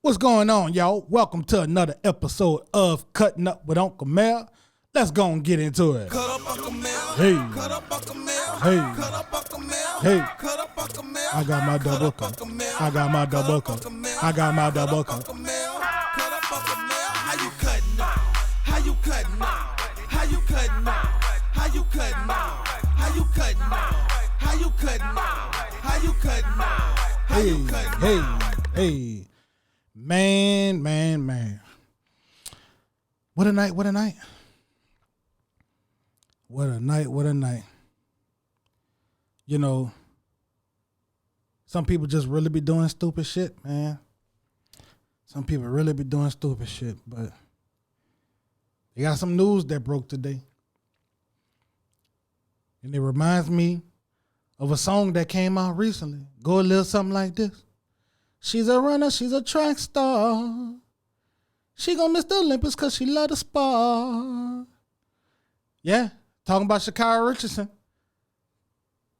What's going on, y'all? Welcome to another episode of Cutting Up with Uncle Mel. Let's go and get into it. Cut up Uncle Mel. Hey. Cut up Uncle Mel. Hey. Cut up Uncle Mel. Hey. Cut up Uncle Mel. I got my double cup. I got my double cup. I got my double cup. Cut up Uncle Mel. How you cutting up? How you cutting up? How you cutting up? How you cutting up? How you cutting up? How you cutting up? How you cutting up? How you cutting up? Hey. Man. What a night. What a night. You know, some people just really be doing stupid shit, man. Some people really be doing stupid shit, but they got some news that broke today. And it reminds me of a song that came out recently. Go a little something like this. She's a runner, she's a track star. She gonna miss the Olympics cause she love to spar. Yeah, talking about Shakira Richardson.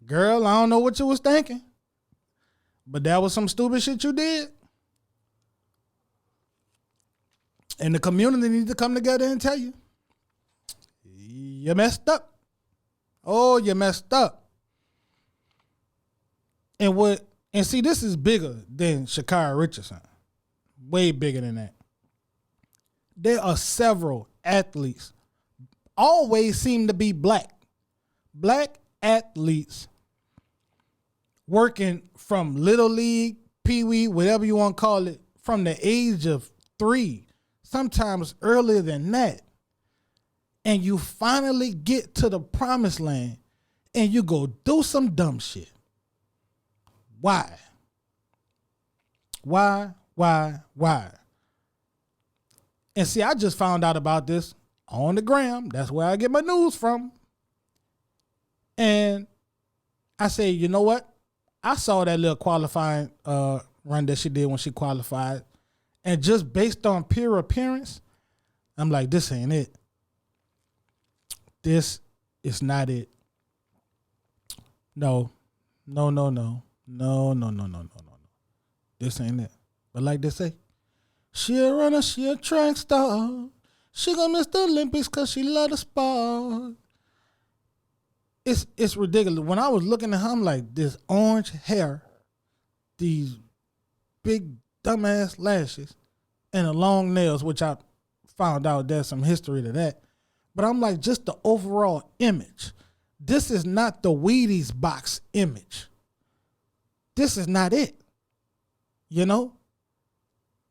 Girl, I don't know what you was thinking, but that was some stupid shit you did. And the community needs to come together and tell you, you messed up. Oh, you messed up. And see, this is bigger than Shakira Richardson. Way bigger than that. There are several athletes, always seem to be black athletes working from Little League, Pee Wee, whatever you want to call it, from the age of 3, sometimes earlier than that. And you finally get to the promised land and you go do some dumb shit. Why? And see, I just found out about this on the gram. That's where I get my news from. And I say, you know what? I saw that little qualifying run that she did when she qualified. And just based on pure appearance, I'm like, this ain't it. This is not it. No. This ain't it. But like they say, she a runner, she a track star. She gonna miss the Olympics cause she love to spar. It's ridiculous. When I was looking at her, I'm like, this orange hair, these big dumbass lashes, and the long nails, which I found out there's some history to that. But I'm like, just the overall image. This is not the Wheaties box image. This is not it. You know?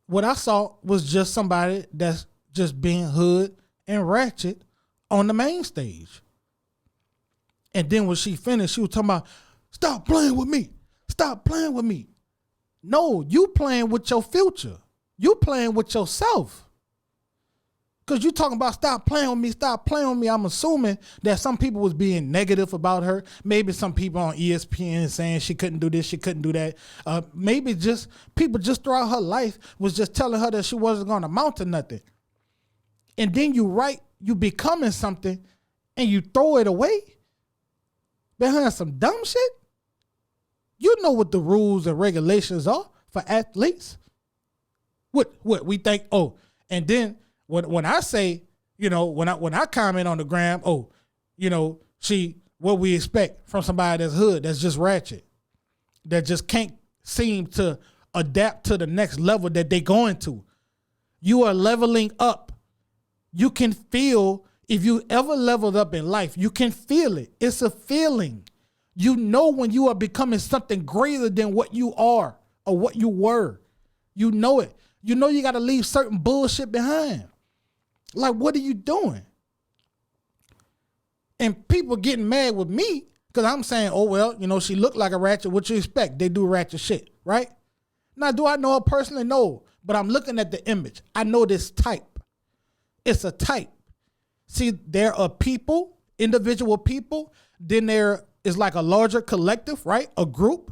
What I saw was just somebody that's just being hood and ratchet on the main stage. And then when she finished, she was talking about, stop playing with me. Stop playing with me. No, you playing with your future. You playing with yourself. Because you talking about stop playing with me. I'm assuming that some people was being negative about her. Maybe some people on ESPN saying she couldn't do this, she couldn't do that. Maybe just people just throughout her life was just telling her that she wasn't going to amount to nothing. And then you becoming something and you throw it away behind some dumb shit. You know what the rules and regulations are for athletes. What we think, and then when I say, you know, when I comment on the gram, you know, what we expect from somebody that's hood, that's just ratchet, that just can't seem to adapt to the next level that they going to. You are leveling up. You can feel, if you ever leveled up in life, you can feel it. It's a feeling. You know when you are becoming something greater than what you are or what you were. You know it. You know you got to leave certain bullshit behind. Like, what are you doing? And people getting mad with me because I'm saying, oh, well, you know, she looked like a ratchet. What you expect? They do ratchet shit, right? Now, do I know her personally? No. But I'm looking at the image. I know this type. It's a type. See, there are people, individual people. Then there is like a larger collective, right? A group.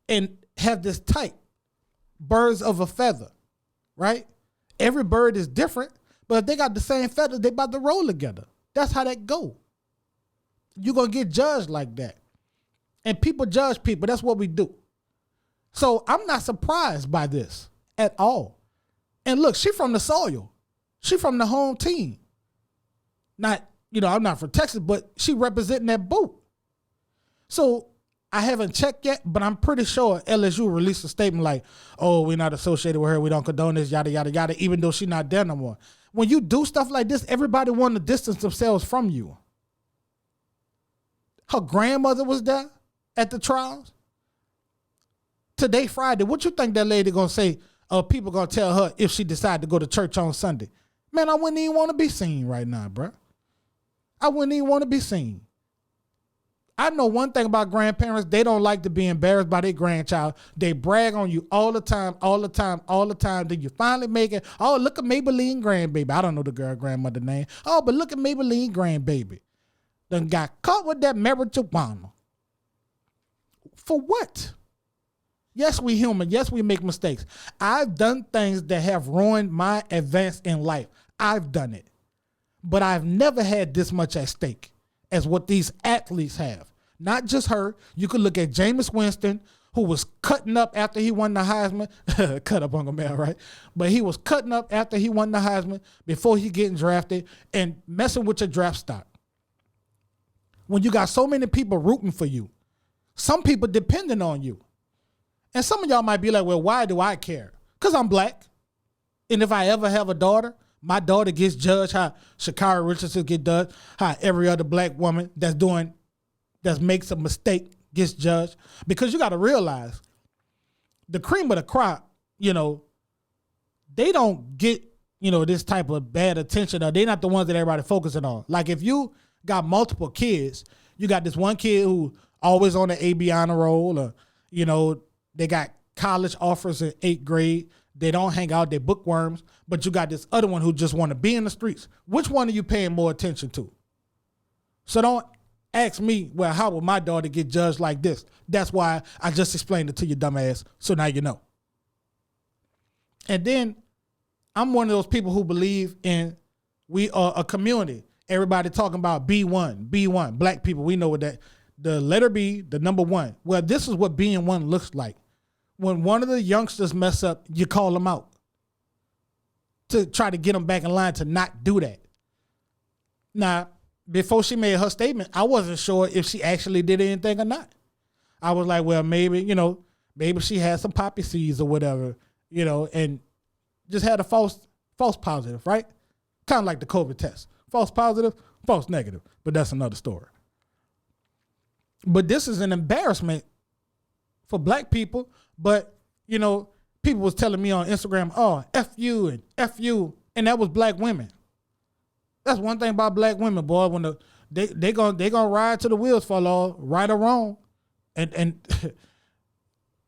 And have this type. Birds of a feather, right? Every bird is different. But if they got the same feathers, they about to roll together. That's how that go. You're going to get judged like that. And people judge people. That's what we do. So I'm not surprised by this at all. And look, she from the soil. She from the home team. Not, I'm not from Texas, but she representing that boot. So I haven't checked yet, but I'm pretty sure LSU released a statement like, oh, we're not associated with her. We don't condone this, yada, yada, yada, even though she's not there no more. When you do stuff like this, everybody want to distance themselves from you. Her grandmother was there at the trials. Today, Friday, what you think that lady going to say? People going to tell her if she decide to go to church on Sunday. Man, I wouldn't even want to be seen right now, bro. I wouldn't even want to be seen. I know one thing about grandparents. They don't like to be embarrassed by their grandchild. They brag on you all the time, all the time, all the time. Then you finally make it. Oh, look at Maybelline grandbaby. I don't know the girl grandmother name. Oh, but look at Maybelline grandbaby. Done got caught with that marijuana. For what? Yes, we human. Yes, we make mistakes. I've done things that have ruined my advance in life. I've done it. But I've never had this much at stake as what these athletes have. Not just her. You could look at Jameis Winston, who was cutting up after he won the Heisman. Cut up, Uncle Mel, right? But he was cutting up after he won the Heisman before he getting drafted and messing with your draft stock. When you got so many people rooting for you, some people depending on you. And some of y'all might be like, well, why do I care? Because I'm black. And if I ever have a daughter, my daughter gets judged how Sha'Carri Richardson get judged, how every other black woman that makes a mistake gets judged. Because you got to realize the cream of the crop, they don't get, this type of bad attention, or they're not the ones that everybody focusing on. Like if you got multiple kids, you got this one kid who always on the AB honor roll, or, they got college offers in 8th grade. They don't hang out. They bookworms. But you got this other one who just want to be in the streets. Which one are you paying more attention to? So don't ask me, well, how will my daughter get judged like this? That's why I just explained it to you, dumbass. So now you know. And then I'm one of those people who believe in we are a community. Everybody talking about B1, black people. We know what that, the letter B, the number 1. Well, this is what being one looks like. When one of the youngsters mess up, you call them out to try to get them back in line to not do that. Now, before she made her statement, I wasn't sure if she actually did anything or not. I was like, well, maybe, maybe she had some poppy seeds or whatever, and just had a false positive, right? Kind of like the COVID test. False positive, false negative. But that's another story. But this is an embarrassment for black people. But, people was telling me on Instagram, oh, F you and F you. And that was black women. That's one thing about black women, boy. When they gonna ride till the wheels fall off, right or wrong. And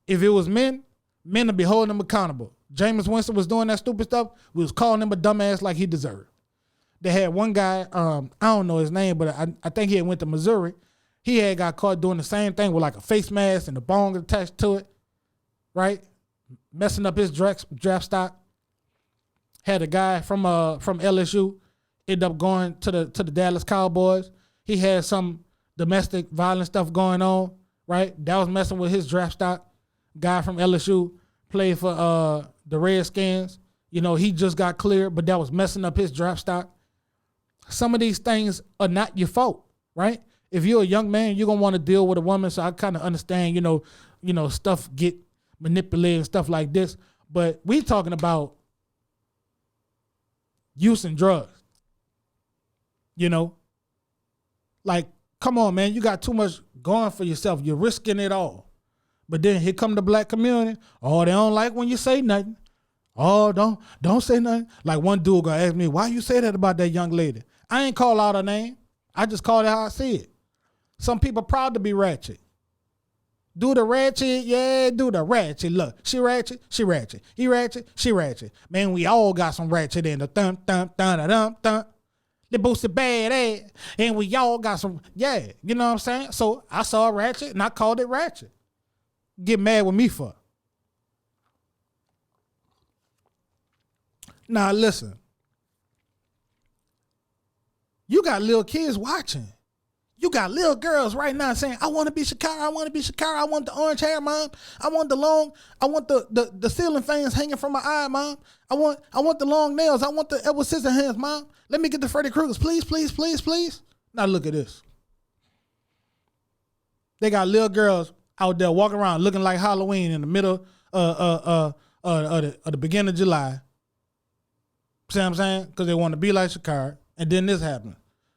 if it was men would be holding them accountable. Jameis Winston was doing that stupid stuff. We was calling him a dumbass like he deserved. They had one guy, I don't know his name, but I think he had went to Missouri. He had got caught doing the same thing with like a face mask and a bong attached to it, right? Messing up his draft stock. Had a guy from LSU end up going to the Dallas Cowboys. He had some domestic violence stuff going on, right? That was messing with his draft stock. Guy from LSU played for the Redskins. He just got cleared, but that was messing up his draft stock. Some of these things are not your fault, right? If you're a young man, you're gonna want to deal with a woman. So I kind of understand, stuff get manipulated and stuff like this. But we talking about use and drugs. Like, come on, man, you got too much going for yourself. You're risking it all. But then here come the black community. Oh, they don't like when you say nothing. Oh, don't say nothing. Like one dude gonna ask me, why you say that about that young lady? I ain't call out her name. I just called it how I see it. Some people proud to be ratchet. Do the ratchet, yeah, do the ratchet. Look, she ratchet, she ratchet. He ratchet, she ratchet. Man, we all got some ratchet in the thump, thump, thump, thump, thump. The boosted bad ass. And we all got some, yeah, you know what I'm saying? So I saw a ratchet and I called it ratchet. Get mad with me for. Now listen. You got little kids watching. You got little girls right now saying, I want to be Shakira, I want to be Shakira, I want the orange hair, mom. I want the ceiling fans hanging from my eye, mom. I want the long nails. I want the Edward Scissorhands, mom. Let me get the Freddy Kruegers, please, please, please, please. Now look at this. They got little girls out there walking around looking like Halloween in the middle of the beginning of July. See what I'm saying? Because they want to be like Shakira. And then this happened.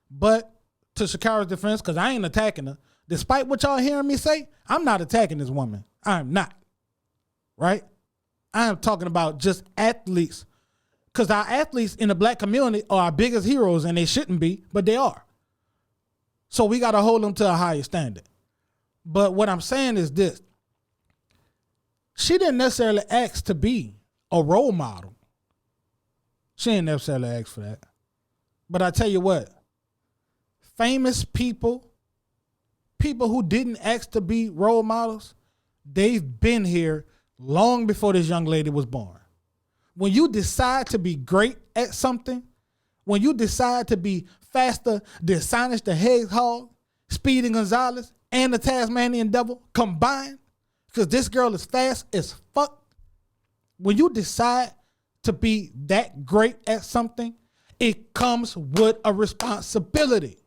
But to Shakira's defense, because I ain't attacking her, despite what y'all hearing me say, I'm not attacking this woman. I'm not. Right? I am talking about just athletes. Because our athletes in the black community are our biggest heroes, and they shouldn't be, but they are. So we got to hold them to a higher standard. But what I'm saying is this. She didn't necessarily ask to be a role model. She didn't necessarily ask for that. But I tell you what, famous people who didn't ask to be role models, they've been here long before this young lady was born. When you decide to be great at something, when you decide to be faster than Sonic the Hedgehog, Speedy Gonzalez, and the Tasmanian Devil combined, because this girl is fast as fuck. When you decide to be that great at something, it comes with a responsibility.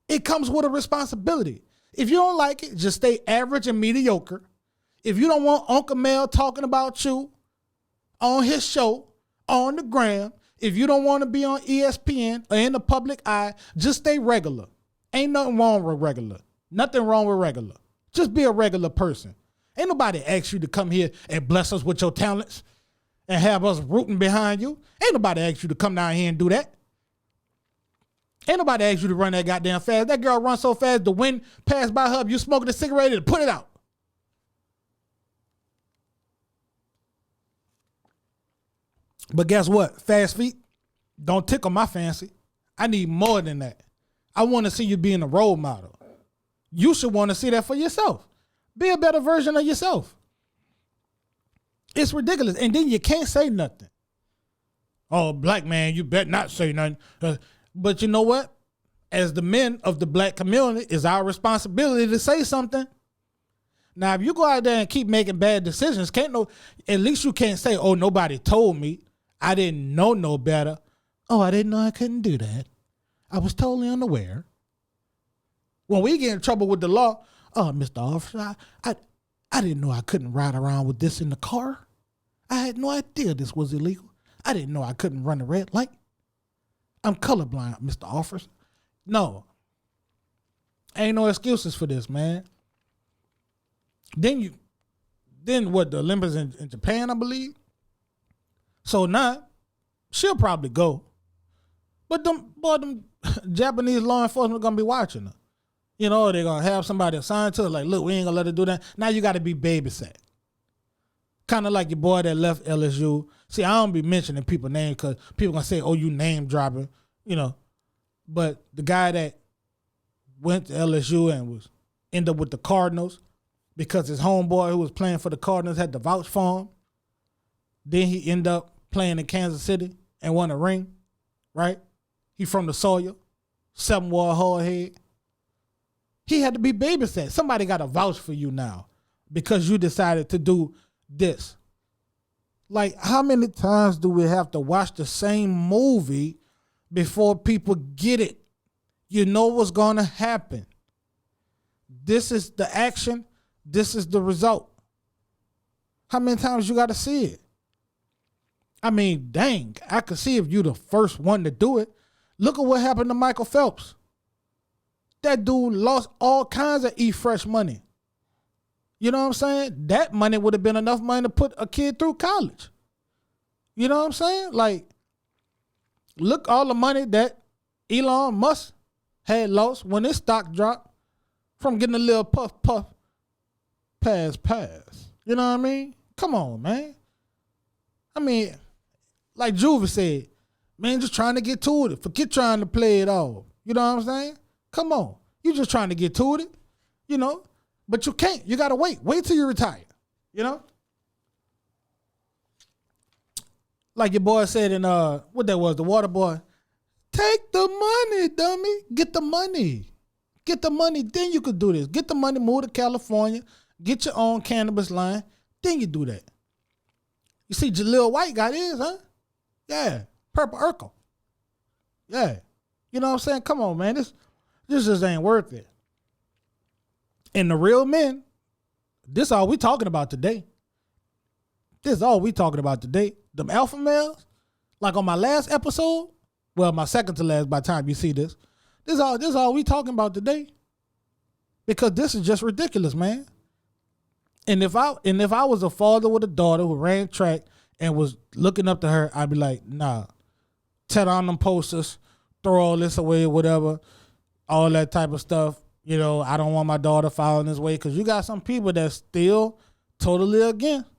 It comes with a responsibility. If you don't like it, just stay average and mediocre. If you don't want Uncle Mel talking about you on his show, on the gram, if you don't want to be on ESPN or in the public eye, just stay regular. Ain't nothing wrong with regular. Nothing wrong with regular. Just be a regular person. Ain't nobody ask you to come here and bless us with your talents and have us rooting behind you. Ain't nobody ask you to come down here and do that. Ain't nobody ask you to run that goddamn fast. That girl runs so fast, the wind passed by her. You smoking a cigarette and put it out. But guess what? Fast feet don't tickle my fancy. I need more than that. I want to see you being a role model. You should want to see that for yourself. Be a better version of yourself. It's ridiculous. And then you can't say nothing. Oh, black man, you better not say nothing. But you know what? As the men of the black community, it's our responsibility to say something. Now, if you go out there and keep making bad decisions, at least you can't say, oh, nobody told me. I didn't know no better. Oh, I didn't know I couldn't do that. I was totally unaware. When we get in trouble with the law, oh, Mr. Officer, I didn't know I couldn't ride around with this in the car. I had no idea this was illegal. I didn't know I couldn't run a red light. I'm colorblind, Mr. Officer. No. Ain't no excuses for this, man. Then what, the Olympics in Japan, I believe? So now, she'll probably go. But them Japanese law enforcement gonna be watching her. You know, they're gonna have somebody assigned to her, like, look, we ain't gonna let her do that. Now you gotta be babysat. Kind of like your boy that left LSU. See, I don't be mentioning people's names because people gonna say, oh, you name dropping, you know. But the guy that went to LSU and ended up with the Cardinals because his homeboy who was playing for the Cardinals had to vouch for him. Then he ended up playing in Kansas City and won a ring, right? He from the soil, 7-war hard head. He had to be babysat. Somebody got to vouch for you now because you decided to do this. Like, how many times do we have to watch the same movie before people get it? You know what's going to happen. This is the action. This is the result. How many times you got to see it? I mean, dang, I could see if you the first one to do it. Look at what happened to Michael Phelps. That dude lost all kinds of fresh money. You know what I'm saying? That money would have been enough money to put a kid through college. You know what I'm saying? Like, look all the money that Elon Musk had lost when his stock dropped from getting a little puff, pass. You know what I mean? Come on, man. I mean, like Juva said, man, just trying to get to it. Forget trying to play it all. You know what I'm saying? Come on. You just trying to get to it, you know? But you can't. You got to wait. Wait till you retire, you know? Like your boy said in, what that was, the water boy, take the money, dummy. Get the money. Get the money, then you could do this. Get the money, move to California, get your own cannabis line, then you do that. You see, Jaleel White got his, huh? Yeah, Purple Urkel. Yeah. You know what I'm saying? Come on, man. This just ain't worth it. And the real men, this all we talking about today. This is all we talking about today. Them alpha males, like on my last episode, well, my second to last by the time you see this, this is all we talking about today. Because this is just ridiculous, man. And if I was a father with a daughter who ran track and was looking up to her, I'd be like, nah, tear down them posters, throw all this away, whatever, all that type of stuff. You know, I don't want my daughter following this way, because you got some people that's still totally against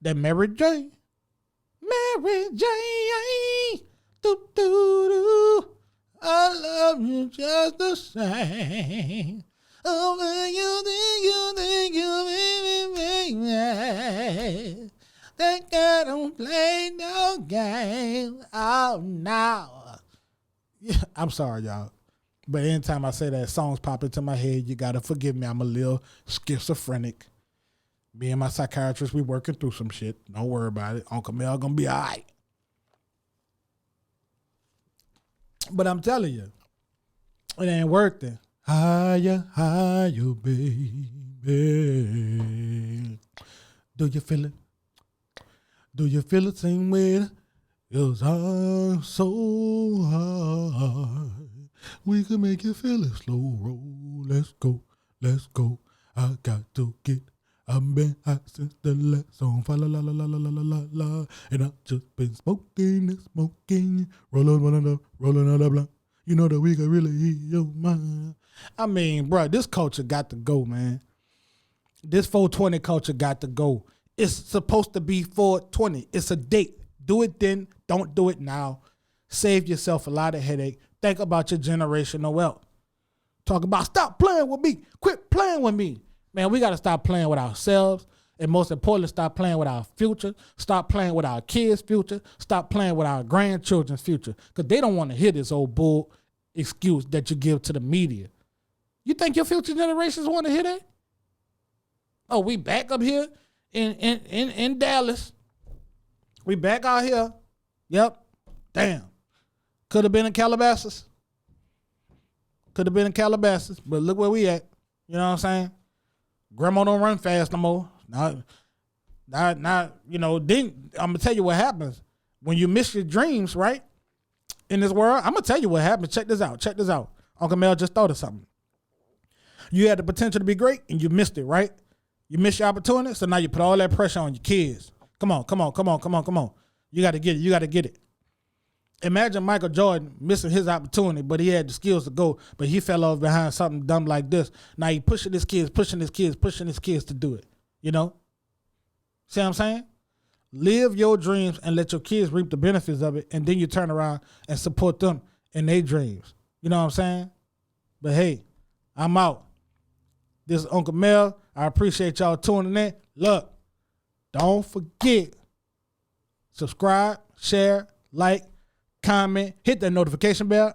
that Mary J. Mary J. Do, do, do. I love you just the same. Oh, you baby. That girl don't play no game. Oh, no. Yeah, I'm sorry, y'all. But anytime I say that, songs pop into my head. You got to forgive me. I'm a little schizophrenic. Me and my psychiatrist, we working through some shit. Don't worry about it. Uncle Mel going to be all right. But I'm telling you, it ain't worth it. Higher, higher, baby. Do you feel it? Do you feel the same way? It's hard, so hard. We can make you feel it. Slow roll. Let's go. Let's go. I got to get. I've been hot since the last song. Fa la la la la la la la la. And I've just been smoking and smoking. Rolling another blunt. You know that we can really hear your mind. I mean, bro, this culture got to go, man. This 420 culture got to go. It's supposed to be 420. It's a date. Do it then. Don't do it now. Save yourself a lot of headache. Think about your generational wealth. Talk about stop playing with me. Quit playing with me. Man, we got to stop playing with ourselves. And most importantly, stop playing with our future. Stop playing with our kids' future. Stop playing with our grandchildren's future. Because they don't want to hear this old bull excuse that you give to the media. You think your future generations want to hear that? Oh, we back up here in Dallas. We back out here. Yep. Damn. Could have been in Calabasas. Could have been in Calabasas. But look where we at. You know what I'm saying? Grandma don't run fast no more. Not, you know, then I'm going to tell you what happens. When you miss your dreams, right, in this world, I'm going to tell you what happens. Check this out. Uncle Mel just thought of something. You had the potential to be great, and you missed it, right? You missed your opportunity, so now you put all that pressure on your kids. Come on. You got to get it. Imagine Michael Jordan missing his opportunity, but he had the skills to go, but he fell off behind something dumb like this. Now he pushing his kids to do it, you know? See what I'm saying? Live your dreams and let your kids reap the benefits of it, and then you turn around and support them in their dreams. You know what I'm saying? But hey, I'm out. This is Uncle Mel. I appreciate y'all tuning in. Look, don't forget, subscribe, share, like, comment, hit that notification bell,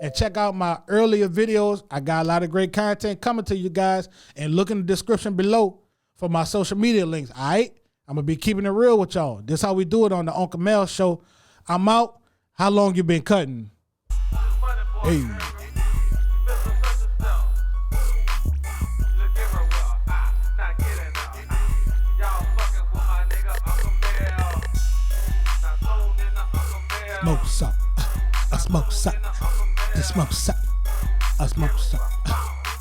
and check out my earlier videos. I got a lot of great content coming to you guys, and look in the description below for my social media links, all right? I'm going to be keeping it real with y'all. This is how we do it on the Uncle Mel Show. I'm out. How long you been cutting? Hey. Smoke some. I smoke some. I smoke some. I smoke some.